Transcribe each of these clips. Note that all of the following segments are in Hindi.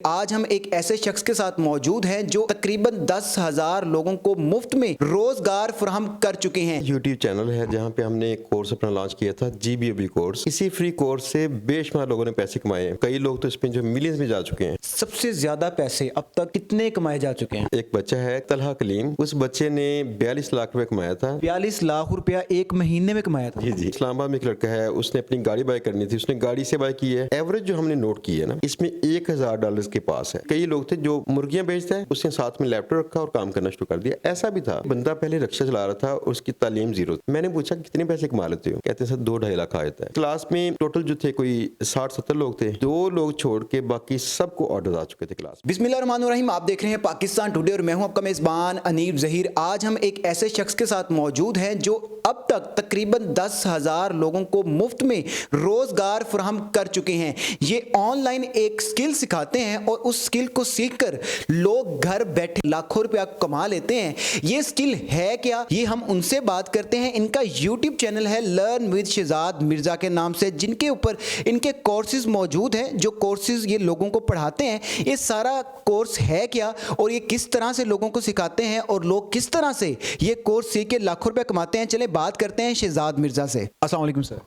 आज हम एक ऐसे शख्स के साथ मौजूद हैं जो तकरीबन 10,000 लोगों को मुफ्त में रोजगार फराहम कर चुके हैं। यूट्यूब चैनल है जहाँ पे हमने एक कोर्स अपना लॉन्च किया था, GBOB कोर्स। इसी फ्री कोर्स से बेशुमार लोगों ने पैसे कमाए हैं। कई लोग तो इसमें जो मिलियंस में जा चुके हैं। सबसे ज्यादा पैसे अब तक कितने कमाए जा चुके हैं? एक बच्चा है तलहा कलीम, उस बच्चे ने 42 लाख रुपए कमाया था। 42 लाख रुपया एक महीने में कमाया था। जी। इस्लामाबाद में एक लड़का है, उसने अपनी गाड़ी बाय करनी थी, उसने गाड़ी से बाय की है। एवरेज जो हमने नोट की है ना, इसमें $1,000 के पास है। कई लोग थे जो मुर्गियां बेचता है, उसने साथ में लैपटॉप रखा और काम करना शुरू कर दिया। ऐसा भी था, बंदा पहले रिक्शा चला रहा था, उसकी तालीम जीरो। मैंने पूछा कितने पैसे कमा लेते हो? कहते हैं सर 2-2.5 लाख आ जाता है। क्लास में टोटल जो थे कोई 60-70 लोग थे, 2 लोग छोड़ के बाकी सबको ऑर्डर आ चुके थे क्लास। बिस्मिल्लाहिर्रहमानिर्रहीम। आप देख रहे हैं पाकिस्तान टुडे और मैं हूं आपका मेजबान अनीब जहीर। आज हम एक ऐसे शख्स के साथ मौजूद हैं जो अब तक तकरीबन 10,000 लोगों को मुफ्त में रोजगार फराहम कर चुके हैं। ये ऑनलाइन एक स्किल सिखाते हैं और उस स्किल को सीखकर लोग घर बैठे लाखों रुपया कमा लेते हैं। ये स्किल है क्या, ये हम उनसे बात करते हैं। इनका यूट्यूब चैनल है लर्न विद शहजाद मिर्जा के नाम से, जिनके ऊपर इनके कोर्सेज मौजूद हैं। जो कोर्सेज ये लोगों को पढ़ाते हैं, ये सारा कोर्स है क्या और ये किस तरह से लोगों को सिखाते हैं और लोग किस तरह से ये कोर्स सीख के लाखों रुपया कमाते हैं। चले बात करते हैं शहजाद मिर्जा से। अस्सलाम वालेकुम सर।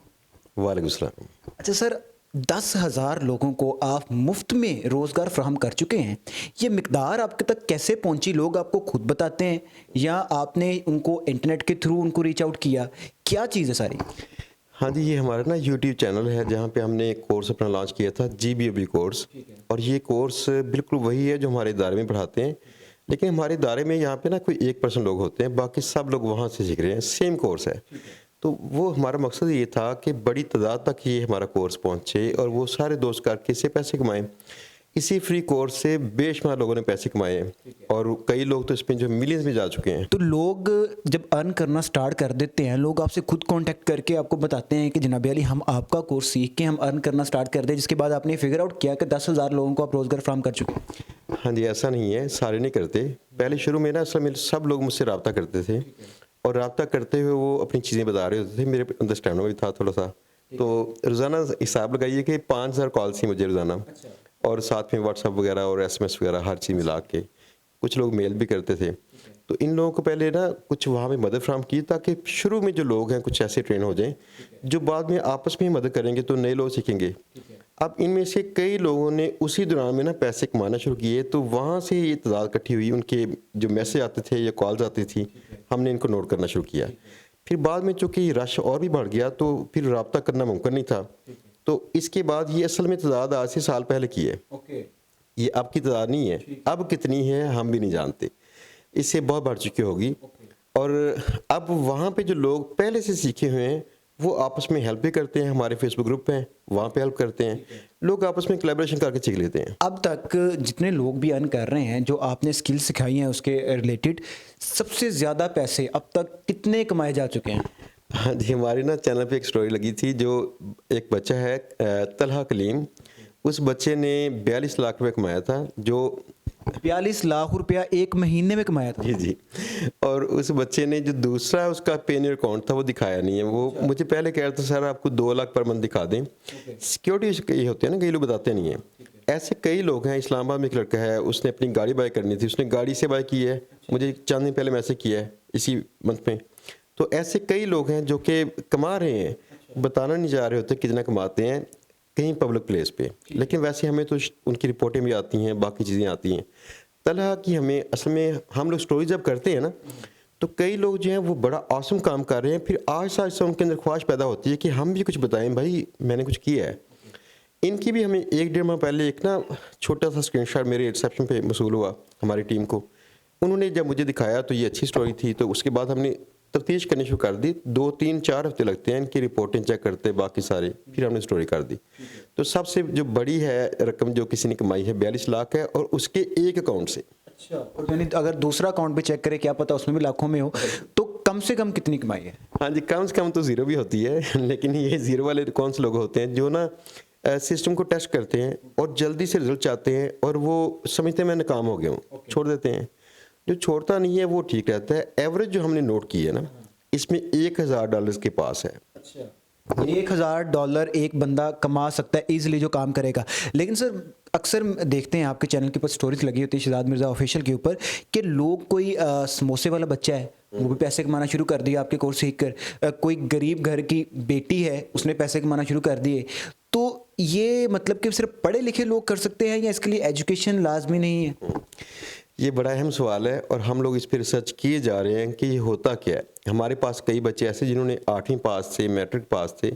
वालेकुम सलाम। अच्छा सर, 10,000 लोगों को आप मुफ्त में रोज़गार फ्राहम कर चुके हैं। ये मिकदार आपके तक कैसे पहुंची? लोग आपको खुद बताते हैं या आपने उनको इंटरनेट के थ्रू उनको रीच आउट किया? क्या चीज़ है सारी? हाँ जी, ये हमारा ना यूट्यूब चैनल है जहाँ पे हमने एक कोर्स अपना लॉन्च किया था, GBOB कोर्स। और ये कोर्स बिल्कुल वही है जो हमारे इदारे में पढ़ाते हैं, लेकिन हमारे इदारे में यहाँ पे ना कोई 1% लोग होते हैं, बाकी सब लोग वहाँ से सीख रहे हैं। सेम कोर्स है। तो वो हमारा मकसद ये था कि बड़ी तादाद तक ये हमारा कोर्स पहुँचे और वो सारे दोस्त करके इससे पैसे कमाएँ। इसी फ्री कोर्स से बेशुमार लोगों ने पैसे कमाए हैं और कई लोग तो इसमें जो मिलियंस में जा चुके हैं। तो लोग जब अर्न करना स्टार्ट कर देते हैं, लोग आपसे खुद कांटेक्ट करके आपको बताते हैं कि जनाब अली हम आपका कोर्स सीख के हम अर्न करना स्टार्ट कर दें, जिसके बाद आपने फिगर आउट किया कि 10,000 लोगों को आप रोज़गार फ्राहम कर चुके हैं। हाँ जी, ऐसा नहीं है, सारे नहीं करते। पहले शुरू में ना असल में सब लोग मुझसे रब्ता करते थे और रब्ता करते हुए वो अपनी चीज़ें बता रहे होते थे। मेरे अंडरस्टैंड भी था थोड़ा सा। तो रोज़ाना हिसाब लगाइए कि 5,000 कॉल्स थी मुझे रोज़ाना, और साथ में व्हाट्सअप वगैरह और SMS वगैरह हर चीज़ मिला के। कुछ लोग मेल भी करते थे। तो इन लोगों को पहले ना कुछ वहाँ पे मदद फ्राहम की, ताकि शुरू में जो लोग हैं कुछ ऐसे ट्रेन हो जाएं जो बाद में आपस में ही मदद करेंगे तो नए लोग सीखेंगे। अब इनमें से कई लोगों ने उसी दौरान में ना पैसे कमाना शुरू किए, तो वहाँ से ये तादाद इकट्ठी हुई। उनके जो मैसेज आते थे या कॉल्स आती थी, हमने इनको नोट करना शुरू किया। फिर बाद में चूँकि रश और भी बढ़ गया तो फिर रब्ता करना मुमकिन नहीं था। तो इसके बाद ये असल में तादाद आज से साल पहले की है। ये अब की तादाद नहीं है। अब कितनी है हम भी नहीं जानते, इससे बहुत बढ़ चुकी होगी। और अब वहाँ पे जो लोग पहले से सीखे हुए हैं वो आपस में हेल्प भी करते हैं। हमारे फेसबुक ग्रुप हैं, वहाँ पे हेल्प करते हैं। लोग आपस में कोलैबोरेशन करके सीख लेते हैं। अब तक जितने लोग भी अर्न कर रहे हैं, जो आपने स्किल सिखाई हैं उसके रिलेटेड, सबसे ज़्यादा पैसे अब तक कितने कमाए जा चुके हैं? हाँ जी, हमारे ना चैनल पे एक स्टोरी लगी थी। जो एक बच्चा है तलहा कलीम, उस बच्चे ने 42 लाख रुपए कमाया था। जो 42 लाख रुपया एक महीने में कमाया था। जी। और उस बच्चे ने जो दूसरा उसका पेनियर अकाउंट था वो दिखाया नहीं है। वो मुझे पहले कह रहा था सर आपको 2 लाख पर मंथ दिखा दें। सिक्योरिटी ये होते हैं ना, कई लोग बताते नहीं है। ऐसे कई लोग हैं। इस्लामाबाद में एक लड़का है, उसने अपनी गाड़ी बाय करनी थी, उसने गाड़ी से बाय की है। मुझे चंद दिन पहले मैसेज किया है इसी मंथ में। तो ऐसे कई लोग हैं जो कि कमा रहे हैं, बताना नहीं जा रहे होते कितना कमाते हैं कहीं पब्लिक प्लेस पे, लेकिन वैसे हमें तो उनकी रिपोर्टें भी आती हैं, बाकी चीज़ें आती हैं। तरह की हमें असल में हम लोग स्टोरी जब करते हैं ना, तो कई लोग जो हैं वो बड़ा ऑसम काम कर रहे हैं। फिर आहिस्ता आहिस्ता उनके अंदर ख्वाहिश पैदा होती है कि हम भी कुछ बताएं, भाई मैंने कुछ किया है। इनकी भी हमें 1-1.5 माह पहले एक ना छोटा सा स्क्रीनशॉट मेरे रिसेप्शन पे मसूल हुआ हमारी टीम को। उन्होंने जब मुझे दिखाया तो ये अच्छी स्टोरी थी, तो उसके बाद हमने तफ्तीश करनी शुरू कर दी। 2-3-4 हफ्ते लगते हैं इनकी रिपोर्टें चेक करते बाकी सारे, फिर हमने स्टोरी कर दी। तो सबसे जो बड़ी है रकम जो किसी ने कमाई है 42 लाख है, और उसके एक अकाउंट से। अच्छा, और यानी अगर दूसरा अकाउंट भी चेक करें, क्या पता उसमें भी लाखों में हो, तो कम से कम कितनी कमाई है? हाँ जी, कम से कम तो ज़ीरो भी होती है, लेकिन ये ज़ीरो वाले कौन से लोग होते हैं जो ना सिस्टम को टेस्ट करते हैं और जल्दी से रिजल्ट चाहते हैं और वो समझते हैं मैं नाकाम हो गया हूँ, छोड़ देते हैं। जो छोड़ता नहीं है वो ठीक रहता है। एवरेज जो हमने नोट की है ना, इसमें $1,000 के पास है। अच्छा। $1,000 एक बंदा कमा सकता है इजीली जो काम करेगा। लेकिन सर अक्सर देखते हैं आपके चैनल के ऊपर स्टोरीज लगी होती है शहजाद मिर्ज़ा ऑफिशियल के ऊपर कि लोग कोई समोसे वाला बच्चा है वो भी पैसे कमाना शुरू कर दिया आपके कोर्स सीख कर, कोई गरीब घर की बेटी है उसने पैसे कमाना शुरू कर दिए। तो ये मतलब कि सिर्फ पढ़े लिखे लोग कर सकते हैं या इसके लिए एजुकेशन लाजमी नहीं है? ये बड़ा अहम सवाल है और हम लोग इस पर रिसर्च किए जा रहे हैं कि ये होता क्या है। हमारे पास कई बच्चे ऐसे जिन्होंने 8वीं पास थे, मैट्रिक पास थे,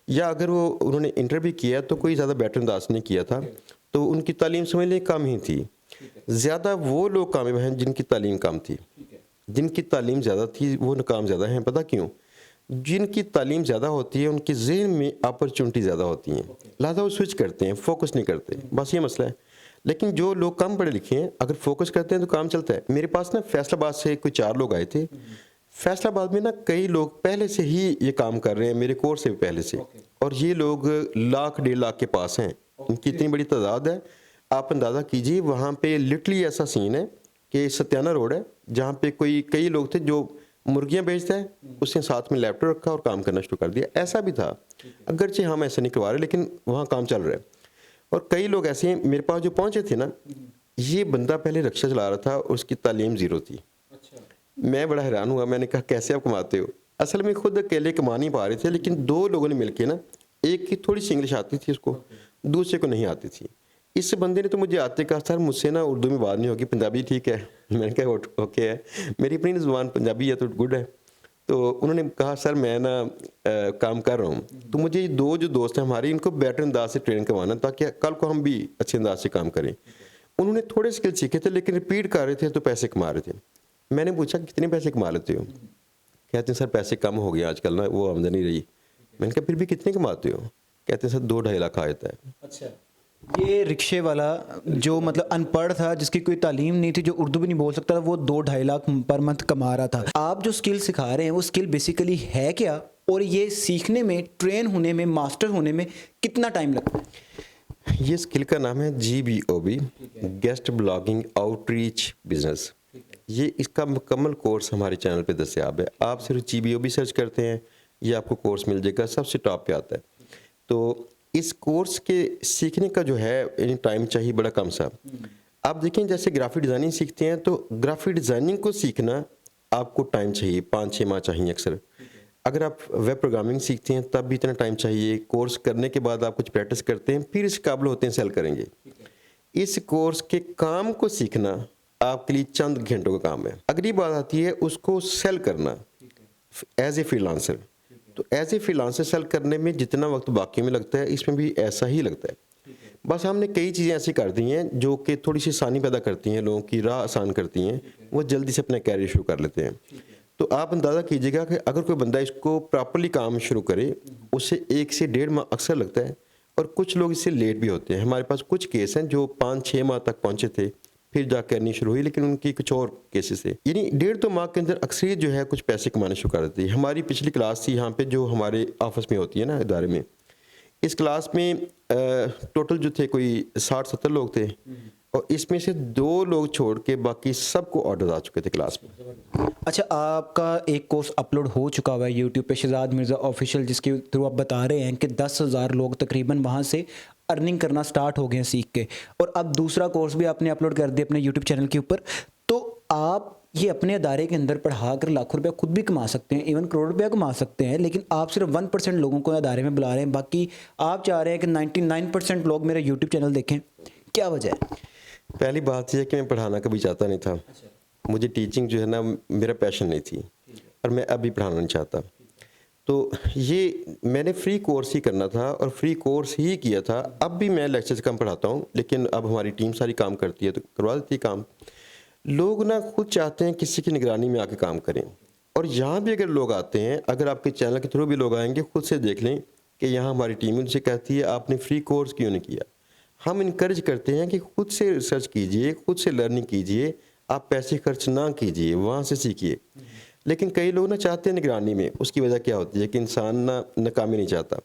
या अगर वो उन्होंने इंटर भी किया तो कोई ज़्यादा बेटर अंदाज नहीं किया था, तो उनकी तालीम समझ लें कम ही थी। ज़्यादा वो लोग कामयाब हैं जिनकी तालीम कम थी। जिनकी तालीम ज़्यादा थी वो नाकाम ज़्यादा हैं। पता क्यों? जिनकी तालीम ज़्यादा होती है उनके जहन में अपॉर्चुनिटी ज़्यादा होती हैं, लिहाजा वो स्विच करते हैं, फोकस नहीं करते, बस ये मसला है। लेकिन जो लोग कम पढ़े लिखे हैं अगर फोकस करते हैं तो काम चलता है। मेरे पास ना फैसलाबाद से कोई 4 लोग आए थे। फैसलाबाद में ना कई लोग पहले से ही ये काम कर रहे हैं, मेरे कोर्स से भी पहले से, और ये लोग लाख 1.5 लाख के पास हैं। इनकी इतनी बड़ी तादाद है, आप अंदाज़ा कीजिए। वहाँ पे लिटरली ऐसा सीन है कि सत्याना रोड है जहाँ पे कई लोग थे जो मुर्गियाँ बेचता है, उसने साथ में लैपटॉप रखा और काम करना शुरू कर दिया। ऐसा भी था, अगरचे हम ऐसे नहीं करवा रहे लेकिन वहाँ काम चल रहा है। और कई लोग ऐसे हैं मेरे पास जो पहुँचे थे ना, ये बंदा पहले रिक्शा चला रहा था और उसकी तालीम ज़ीरो थी। मैं बड़ा हैरान हुआ, मैंने कहा कैसे आप कमाते हो? असल में खुद अकेले कमा नहीं पा रहे थे, लेकिन 2 लोगों ने मिलके ना, एक की थोड़ी सी इंग्लिश आती थी उसको, दूसरे को नहीं आती थी। इस बंदे ने तो मुझे आते कहा सर मुझसे ना उर्दू में बात नहीं होगी, पंजाबी ठीक है। मैंने कहा ओके है, मेरी अपनी ज़ुबान पंजाबी है तो गुड है। तो उन्होंने कहा सर मैं ना काम कर रहा हूँ, तो मुझे ये 2 जो दोस्त हैं हमारे, इनको बेटर अंदाज से ट्रेन करवाना ताकि कल को हम भी अच्छे अंदाज से काम करें। उन्होंने थोड़े स्किल सीखे थे लेकिन रिपीट कर रहे थे तो पैसे कमा रहे थे। मैंने पूछा कितने पैसे कमा लेते हो? कहते हैं सर पैसे कम हो गए आजकल ना, वो आमदनी रही। मैंने कहा फिर भी कितने कमाते हो? कहते हैं सर 2-2.5 लाख आ जाता है। अच्छा, ये रिक्शे वाला जो मतलब अनपढ़ था, जिसकी कोई तालीम नहीं थी, जो उर्दू भी नहीं बोल सकता था, वो 2-2.5 लाख पर मंथ कमा रहा था। आप जो स्किल सिखा रहे हैं वो स्किल बेसिकली है क्या, और ये सीखने में, ट्रेन होने में, मास्टर होने में कितना टाइम लगता है? ये स्किल का नाम है GBOB, guest blogging outreach business. ये इसका मुकम्मल कोर्स हमारे चैनल पे दस्याब है। आप सिर्फ GBOB सर्च करते हैं, ये आपको कोर्स मिल जाएगा, सबसे टॉप पे आता है। तो इस कोर्स के सीखने का जो है टाइम चाहिए बड़ा कम सा। आप देखें जैसे ग्राफिक डिज़ाइनिंग सीखते हैं तो ग्राफिक डिज़ाइनिंग को सीखना आपको टाइम चाहिए, 5-6 माह चाहिए अक्सर। अगर आप वेब प्रोग्रामिंग सीखते हैं तब भी इतना टाइम चाहिए। कोर्स करने के बाद आप कुछ प्रैक्टिस करते हैं, फिर इस काबिल होते हैं सेल करेंगे। इस कोर्स के काम को सीखना आपके लिए चंद घंटों का काम है। अगली बात आती है उसको सेल करना एज ए फ्रीलांसर। तो एज ए फ्रीलांसर सेल करने में जितना वक्त बाकी में लगता है, इसमें भी ऐसा ही लगता है। बस हमने कई चीज़ें ऐसी कर दी हैं जो कि थोड़ी सी आसानी पैदा करती हैं, लोगों की राह आसान करती हैं, वो जल्दी से अपना कैरियर शुरू कर लेते हैं। तो आप अंदाज़ा कीजिएगा कि अगर कोई बंदा इसको प्रॉपरली काम शुरू करे, उसे 1 से 1.5 माह अक्सर लगता है, और कुछ लोग इससे लेट भी होते हैं। हमारे पास कुछ केस हैं जो 5-6 माह तक पहुँचे थे, फिर जाकर अर्निंग शुरू हुई, लेकिन उनकी कुछ और केसेस थे। यानी 1.5-2 माह के अंदर अक्सरियत जो है कुछ पैसे कमाने शुरू कर देती है। हमारी पिछली क्लास थी यहाँ पे जो हमारे ऑफिस में होती है ना, इदारे में, इस क्लास में टोटल जो थे कोई 60-70 लोग थे, और इसमें से 2 लोग छोड़ के बाकी सबको ऑर्डर आ चुके थे क्लास में। अच्छा, आपका एक कोर्स अपलोड हो चुका हुआ है यूट्यूब पे, शहजाद मिर्ज़ा ऑफिशियल, जिसके थ्रू आप बता रहे हैं कि 10,000 लोग तकरीबन वहाँ से अर्निंग करना स्टार्ट हो गए हैं सीख के, और अब दूसरा कोर्स भी आपने अपलोड कर दिया अपने यूट्यूब चैनल के ऊपर। तो आप ये अपने अदारे के अंदर पढ़ा कर लाखों रुपया खुद भी कमा सकते हैं, इवन करोड़ रुपया कमा सकते हैं, लेकिन आप सिर्फ 1% लोगों को अदारे में बुला रहे हैं, बाकी आप चाह रहे हैं कि 99% लोग मेरा यूट्यूब चैनल देखें। क्या वजह है? पहली बात यह है कि मैं पढ़ाना कभी चाहता नहीं था। मुझे टीचिंग जो है ना मेरा पैशन नहीं थी, और मैं अभी पढ़ाना नहीं चाहता। तो ये मैंने फ्री कोर्स ही करना था और फ्री कोर्स ही किया था। अब भी मैं लेक्चर्स कम पढ़ाता हूँ, लेकिन अब हमारी टीम सारी काम करती है तो करवा देती है काम। लोग ना खुद चाहते हैं किसी की निगरानी में आके काम करें, और यहाँ भी अगर लोग आते हैं, अगर आपके चैनल के थ्रू भी लोग आएंगे, खुद से देख लें कि यहाँ हमारी टीम उनसे कहती है आपने फ्री कोर्स क्यों नहीं किया। हम इनकरेज करते हैं कि खुद से रिसर्च कीजिए, खुद से लर्निंग कीजिए, आप पैसे खर्च ना कीजिए, वहाँ से सीखिए। लेकिन कई लोग ना चाहते हैं निगरानी में। उसकी वजह क्या होती है कि इंसान ना नाकामी नहीं चाहता,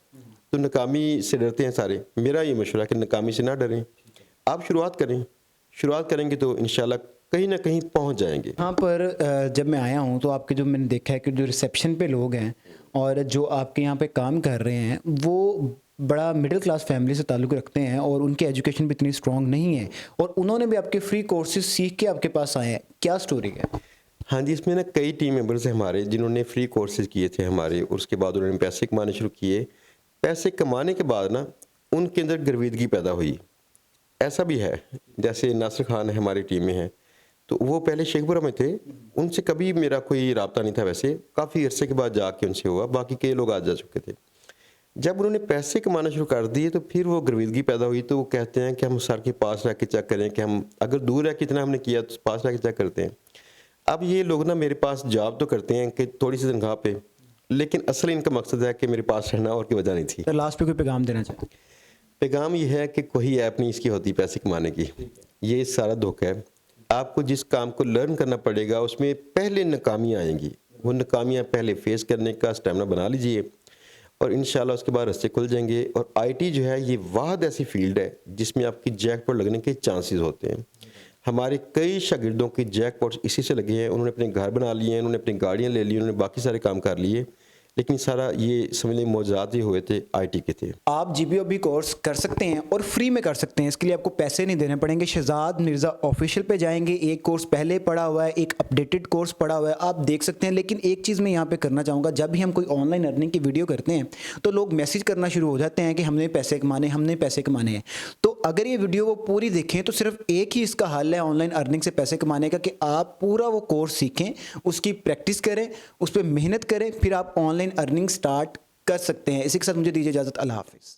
तो नाकामी से डरते हैं सारे। मेरा ये मशवरा है कि नाकामी से ना डरें, आप शुरुआत करें। शुरुआत करेंगे तो इंशाल्लाह कहीं ना कहीं पहुंच जाएंगे। हाँ, पर जब मैं आया हूँ तो आपके जो मैंने देखा है कि जो रिसेप्शन पे लोग हैं और जो आपके यहाँ पे काम कर रहे हैं वो बड़ा मिडिल क्लास फैमिली से ताल्लुक़ रखते हैं और उनकी एजुकेशन भी इतनी स्ट्रॉन्ग नहीं है और उन्होंने भी आपके फ्री कोर्सेज सीख के आपके पास आए हैं, क्या स्टोरी है? हाँ जी, इसमें ना कई टीम मेंबर्स हैं हमारे जिन्होंने फ्री कोर्सेज किए थे हमारे, और उसके बाद उन्होंने पैसे कमाने शुरू किए। पैसे कमाने के बाद ना उनके अंदर गर्विदगी पैदा हुई। ऐसा भी है, जैसे नासिर खान है हमारी टीम में है, तो वो पहले शेखपुरा में थे, उनसे कभी मेरा कोई राब्ता नहीं था, वैसे काफ़ी अरसे के बाद जाके उनसे हुआ, बाकी कई लोग आज जा चुके थे। जब उन्होंने पैसे कमाना शुरू कर दिए तो फिर वो गर्विदगी पैदा हुई, तो वो कहते हैं कि हम सर के पास रह के चेक करें कि हम अगर दूर रह के इतना हमने किया तो पास रह के चेक करते हैं। अब ये लोग ना मेरे पास जॉब तो करते हैं कि थोड़ी सी तनख्वाह पे, लेकिन असल इनका मकसद है कि मेरे पास रहना, और की वजह नहीं थी। तो लास्ट पे कोई पैगाम देना चाहें? पैगाम ये है कि कोई ऐप नहीं इसकी होती पैसे कमाने की, ये सारा धोखा है। आपको जिस काम को लर्न करना पड़ेगा उसमें पहले नाकामियाँ आएंगी, वो नाकामियाँ पहले फेस करने का स्टेमिना बना लीजिए और इंशाल्लाह उसके बाद रास्ते खुल जाएंगे। और आईटी जो है ये वाहद ऐसी फील्ड है जिसमें आपकी जैकपॉट लगने के चांसेस होते हैं। हमारे कई शागिर्दों की जैकपॉट्स इसी से लगे हैं, उन्होंने अपने घर बना लिए हैं, उन्होंने अपनी गाड़ियाँ ले ली, उन्होंने बाकी सारे काम कर लिए, लेकिन सारा ये समझ लें मौजाद ही हुए थे आईटी के थे। आप जीपीओबी कोर्स कर सकते हैं और फ्री में कर सकते हैं, इसके लिए आपको पैसे नहीं देने पड़ेंगे। शहजाद मिर्ज़ा ऑफिशियल पे जाएंगे, एक कोर्स पहले पड़ा हुआ है, एक अपडेटेड कोर्स पड़ा हुआ है, आप देख सकते हैं। लेकिन एक चीज़ मैं यहाँ पे करना चाहूँगा, जब भी हम कोई ऑनलाइन अर्निंग की वीडियो करते हैं तो लोग मैसेज करना शुरू हो जाते हैं कि हमने पैसे कमाने, हमने पैसे कमाने हैं। तो अगर ये वीडियो वो पूरी देखें तो सिर्फ एक ही इसका हल है ऑनलाइन अर्निंग से पैसे कमाने का, कि आप पूरा वो कोर्स सीखें, उसकी प्रैक्टिस करें, उस पर मेहनत करें, फिर आप ऑनलाइन अर्निंग स्टार्ट कर सकते हैं। इसी के साथ मुझे दीजिए इजाज़त। अल्लाह हाफिज़।